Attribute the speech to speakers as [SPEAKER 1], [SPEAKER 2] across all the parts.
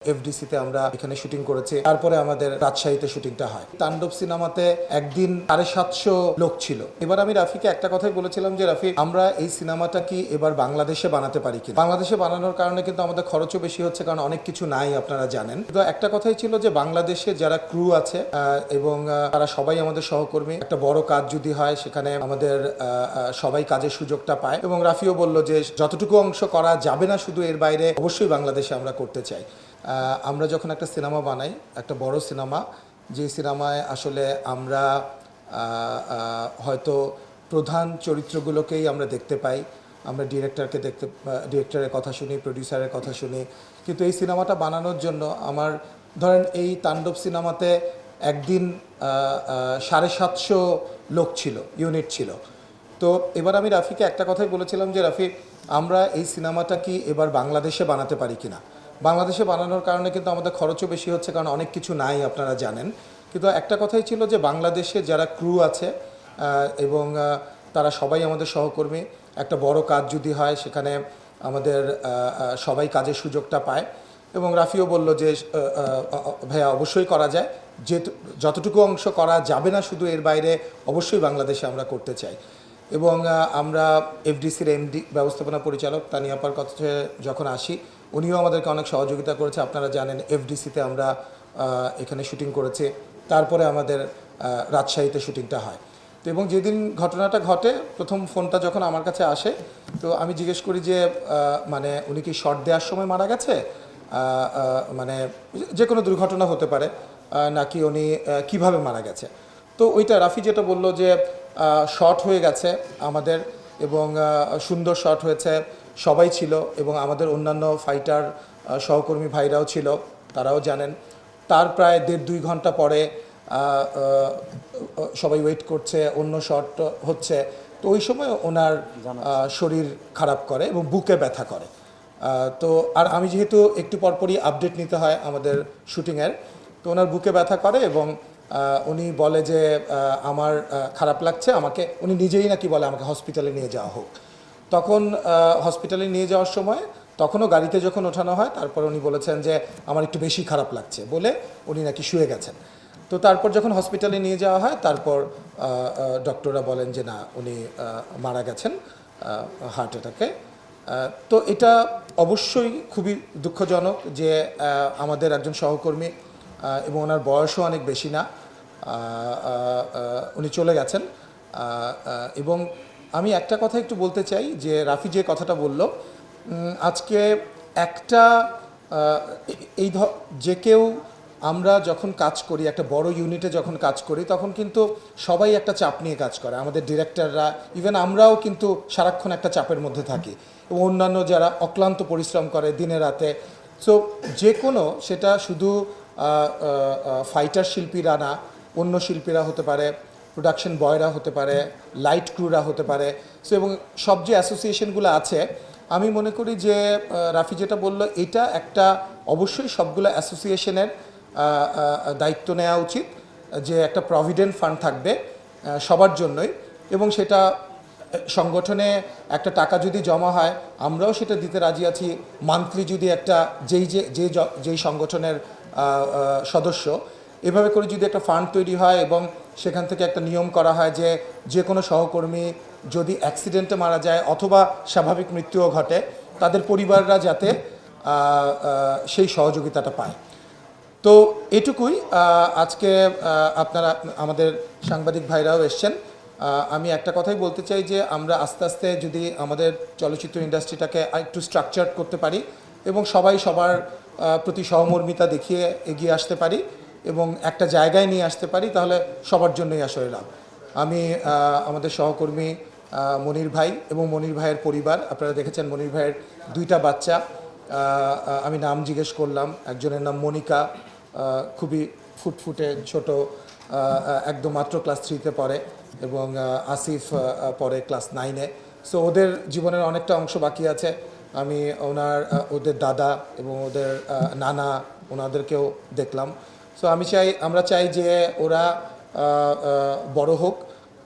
[SPEAKER 1] এফডিসিতে আমরা এখানে শুটিং করেছি, তারপরে আমাদের রাজশাহীতে শুটিংটা হয়। তাণ্ডব সিনেমাতে একদিন 750 লোক ছিল। এবার আমি রাফিকে একটা কথাই বলেছিলাম যে রাফি, আমরা এই সিনেমাটা কি এবার বাংলাদেশে বানাতে পারি কিনা। বাংলাদেশে বানানোর কারণে কিন্তু আমাদের খরচও বেশি হচ্ছে, কারণ অনেক কিছু নাই, আপনারা জানেন। তো একটা কথাই ছিল যে বাংলাদেশে যারা ক্রু আছে এবং তারা সবাই আমাদের সহকর্মী, একটা বড় কাজ যদি হয় সেখানে আমাদের সবাই কাজের সুযোগটা পায়। এবং রাফিও বলল যে যতটুকু অংশ করা যাবে না শুধু এর বাইরে অবশ্যই বাংলাদেশে আমরা করতে চাই। আমরা যখন একটা সিনেমা বানাই, একটা বড় সিনেমা, যে সিনেমায় আসলে আমরা হয়তো প্রধান চরিত্রগুলোকেই আমরা দেখতে পাই, আমরা ডিরেক্টরের কথা শুনি, প্রডিউসারের কথা শুনি, কিন্তু এই সিনেমাটা বানানোর জন্য আমার ধরেন এই তাণ্ডব সিনেমাতে একদিন 750 লোক ছিল, ইউনিট ছিল। তো এবার আমি রাফিকে একটা কথাই বলেছিলাম যে রাফি, আমরা এই সিনেমাটা কি এবার বাংলাদেশে বানাতে পারি কিনা। বাংলাদেশে বানানোর কারণে কিন্তু আমাদের খরচও বেশি হচ্ছে, কারণ অনেক কিছু নাই, আপনারা জানেন। কিন্তু একটা কথাই ছিল যে বাংলাদেশে যারা ক্রু আছে এবং তারা সবাই আমাদের সহকর্মী, একটা বড় কাজ যদি হয় সেখানে আমাদের সবাই কাজের সুযোগটা পায়। এবং রাফিও বলল যে ভাইয়া অবশ্যই করা যায়, যে যতটুকু অংশ করা যাবে না শুধু এর বাইরে অবশ্যই বাংলাদেশে আমরা করতে চাই। এবং আমরা এফডিসির এমডি ব্যবস্থাপনা পরিচালক তানিয়াপার কাছে যখন আসি, উনিও আমাদেরকে অনেক সহযোগিতা করেছে। আপনারা জানেন এফডিসিতে আমরা এখানে শুটিং করেছি, তারপরে আমাদের রাজশাহীতে শুটিংটা হয়। তো এবং যেদিন ঘটনাটা ঘটে, প্রথম ফোনটা যখন আমার কাছে আসে, তো আমি জিজ্ঞেস করি যে মানে উনি কি শট দেওয়ার সময় মারা গেছে, মানে যে কোনো দুর্ঘটনা হতে পারে, নাকি উনি কিভাবে মারা গেছে। তো ওইটা রাফি যেটা বলল যে শর্ট হয়ে গেছে আমাদের, এবং সুন্দর শর্ট হয়েছে, সবাই ছিল এবং আমাদের অন্যান্য ফাইটার সহকর্মী ভাইরাও ছিল, তারাও জানেন। তার প্রায় 1.5-2 ঘন্টা পরে সবাই ওয়েট করছে, অন্য শট হচ্ছে। তো ওই সময় ওনার শরীর খারাপ করে এবং বুকে ব্যথা করে। তো আর আমি যেহেতু একটু পরপরই আপডেট নিতে হয় আমাদের শুটিংয়ের, তো ওনার বুকে ব্যথা করে এবং উনি বলে যে আমার খারাপ লাগছে, আমাকে উনি নিজেই নাকি বলে আমাকে হসপিটালে নিয়ে যাওয়া হোক। তখন হসপিটালে নিয়ে যাওয়ার সময় তখনও গাড়িতে যখন ওঠানো হয়, তারপর উনি বলেছেন যে আমার একটু বেশি খারাপ লাগছে বলে উনি নাকি শুয়ে গেছেন। তো তারপর যখন হসপিটালে নিয়ে যাওয়া হয়, তারপর ডক্টররা বলেন যে না, উনি মারা গেছেন হার্ট অ্যাটাকে। তো এটা অবশ্যই খুবই দুঃখজনক যে আমাদের একজন সহকর্মী এবং ওনার বয়সও অনেক বেশি না, উনি চলে গেছেন। এবং আমি একটা কথা একটু বলতে চাই যে রাফি যে কথাটা বলল, আজকে একটা এই যে কেউ, আমরা যখন কাজ করি একটা বড় ইউনিটে যখন কাজ করি, তখন কিন্তু সবাই একটা চাপ নিয়ে কাজ করে, আমাদের ডিরেক্টররা, ইভেন আমরাও কিন্তু সারাক্ষণ একটা চাপের মধ্যে থাকি, এবং অন্যান্য যারা অক্লান্ত পরিশ্রম করে দিনে রাতে। সো যে কোনো, সেটা শুধু ফাইটার শিল্পীরা না, অন্য শিল্পীরা হতে পারে, প্রোডাকশন বয়রা হতে পারে, লাইট ক্রুরা হতে পারে। সো এবং সব যে অ্যাসোসিয়েশনগুলো আছে, আমি মনে করি যে রাফি যেটা বলল, এটা একটা অবশ্যই সবগুলো অ্যাসোসিয়েশনের দায়িত্ব নেওয়া উচিত, যে একটা প্রভিডেন্ট ফান্ড থাকবে সবার জন্যই, এবং সেটা সংগঠনে একটা টাকা যদি জমা হয়, আমরাও সেটা দিতে রাজি আছি। মান্থলি যদি একটা যেই সংগঠনের সদস্য, এভাবে করে যদি একটা ফান্ড তৈরি হয় এবং সেখান থেকে একটা নিয়ম করা হয় যে যে কোনো সহকর্মী যদি অ্যাক্সিডেন্টে মারা যায় অথবা স্বাভাবিক মৃত্যুও ঘটে, তাদের পরিবাররা যাতে সেই সহযোগিতাটা পায়। তো এটুকুই। আজকে আপনারা আমাদের সাংবাদিক ভাইরাও এসছেন। আমি একটা কথাই বলতে চাই যে আমরা আস্তে আস্তে যদি আমাদের চলচ্চিত্র ইন্ডাস্ট্রিটাকে একটু স্ট্রাকচার করতে পারি এবং সবাই সবার প্রতি সহমর্মিতা দেখিয়ে এগিয়ে আসতে পারি এবং একটা জায়গায় নিয়ে আসতে পারি, তাহলে সবার জন্যই আসলে লাভ। আমি আমাদের সহকর্মী মনির ভাই এবং মনির ভাইয়ের পরিবার, আপনারা দেখেছেন মনির ভাইয়ের 2টা বাচ্চা, আমি নাম জিজ্ঞেস করলাম, একজনের নাম মনিকা, খুবই ফুটফুটে ছোট, একদম মাত্র ক্লাস 3-তে পড়ে, এবং আসিফ পড়ে ক্লাস 9-এ। সো ওদের জীবনের অনেকটা অংশ বাকি আছে। আমি ওদের দাদা এবং ওদের নানা, ওনাদেরকেও দেখলাম। সো আমরা চাই যে ওরা বড় হোক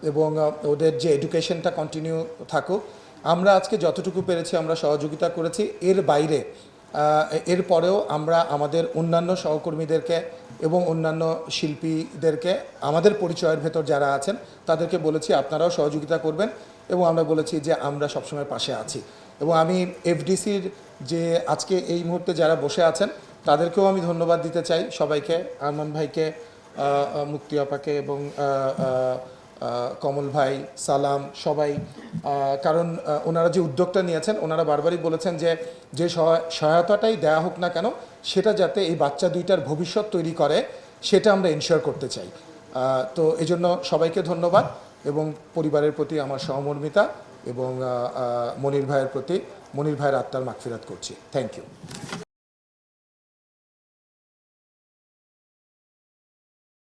[SPEAKER 1] এবং ওদের যে এডুকেশনটা কন্টিনিউ থাকুক। আমরা আজকে যতটুকু পেরেছি আমরা সহযোগিতা করেছি, এর বাইরে এরপরেও আমরা আমাদের অন্যান্য সহকর্মীদেরকে এবং অন্যান্য শিল্পীদেরকে আমাদের পরিচয়ের ভেতর যারা আছেন তাদেরকে বলেছি আপনারাও সহযোগিতা করবেন, এবং আমরা বলেছি যে আমরা সবসময় পাশে আছি। এবং আমি এফডিসির যে আজকে এই মুহূর্তে যারা বসে আছেন তাদেরকেও আমি ধন্যবাদ দিতে চাই, সবাইকে, আরমান ভাইকে, মুক্তি আপাকে এবং কমল ভাই, সালাম, সবাই। কারণ ওনারা যে উদ্যোগটা নিয়েছেন, ওনারা বারবারই বলেছেন যে যে সহায়তাটাই দেওয়া হোক না কেন সেটা যাতে এই বাচ্চা দুইটার ভবিষ্যৎ তৈরি করে সেটা আমরা এনশিওর করতে চাই। তো এই জন্য সবাইকে ধন্যবাদ, এবং পরিবারের প্রতি আমার সহমর্মিতা, এবং মনির ভাইয়ের প্রতি, মনির ভাইয়ের আত্মার মাগফিরাত করছি। Thank you.